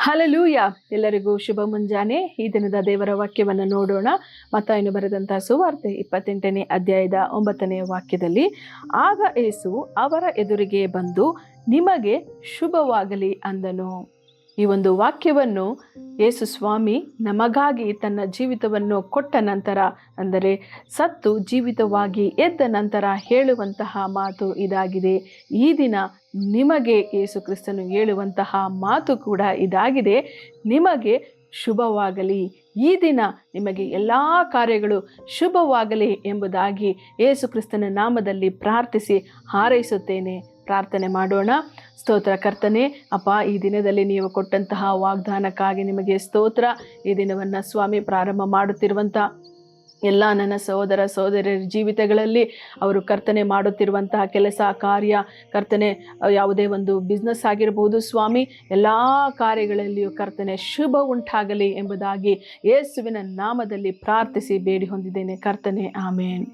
Hallelujah. ಎಲ್ಲರಿಗೂ ಶುಭ ಮುಂಜಾನೆ. ಈ ದಿನದ ದೇವರ ವಾಕ್ಯವನ್ನು ನೋಡೋಣ. ಮತ್ತಾಯನು ಬರೆದಂತಹ ಸುವಾರ್ತೆ 28ನೇ ಅಧ್ಯಾಯದ 9ನೇ ವಾಕ್ಯದಲ್ಲಿ, ಆಗ ಯೇಸು ಅವರ ಎದುರಿಗೆ ಬಂದು ನಿಮಗೆ ಶುಭವಾಗಲಿ ಅಂದನು. ಈ ಒಂದು ವಾಕ್ಯವನ್ನು ಯೇಸು ಸ್ವಾಮಿ ನಮಗಾಗಿ ತನ್ನ ಜೀವಿತವನ್ನು ಕೊಟ್ಟ ನಂತರ, ಅಂದರೆ ಸತ್ತು ಜೀವಿತವಾಗಿ ಎದ್ದ ನಂತರ ಹೇಳುವಂತಹ ಮಾತು ಇದಾಗಿದೆ. ಈ ದಿನ ನಿಮಗೆ ಯೇಸು ಕ್ರಿಸ್ತನು ಹೇಳುವಂತಹ ಮಾತು ಕೂಡ ಇದಾಗಿದೆ, ನಿಮಗೆ ಶುಭವಾಗಲಿ. ಈ ದಿನ ನಿಮಗೆ ಎಲ್ಲ ಕಾರ್ಯಗಳು ಶುಭವಾಗಲಿ ಎಂಬುದಾಗಿ ಯೇಸು ಕ್ರಿಸ್ತನ ನಾಮದಲ್ಲಿ ಪ್ರಾರ್ಥಿಸಿ ಹಾರೈಸುತ್ತೇನೆ. ಪ್ರಾರ್ಥನೆ ಮಾಡೋಣ. ಸ್ತೋತ್ರ ಕರ್ತನೆ, ಅಪ್ಪ, ಈ ದಿನದಲ್ಲಿ ನೀವು ಕೊಟ್ಟಂತಹ ವಾಗ್ದಾನಕ್ಕಾಗಿ ನಿಮಗೆ ಸ್ತೋತ್ರ. ಈ ದಿನವನ್ನು ಸ್ವಾಮಿ ಪ್ರಾರಂಭ ಮಾಡುತ್ತಿರುವಂಥ ಎಲ್ಲ ನನ್ನ ಸಹೋದರ ಸಹೋದರಿಯರ ಜೀವಿತಗಳಲ್ಲಿ ಅವರು ಕರ್ತನೆ ಮಾಡುತ್ತಿರುವಂತಹ ಕೆಲಸ ಕಾರ್ಯ, ಕರ್ತನೆ ಯಾವುದೇ ಒಂದು ಬಿಸ್ನೆಸ್ ಆಗಿರ್ಬೋದು ಸ್ವಾಮಿ, ಎಲ್ಲ ಕಾರ್ಯಗಳಲ್ಲಿಯೂ ಕರ್ತನೆ ಶುಭ ಉಂಟಾಗಲಿ ಎಂಬುದಾಗಿ ಯೇಸುವಿನ ನಾಮದಲ್ಲಿ ಪ್ರಾರ್ಥಿಸಿ ಬೇಡಿ ಹೊಂದಿದ್ದೇನೆ ಕರ್ತನೆ. ಆಮೇನ್.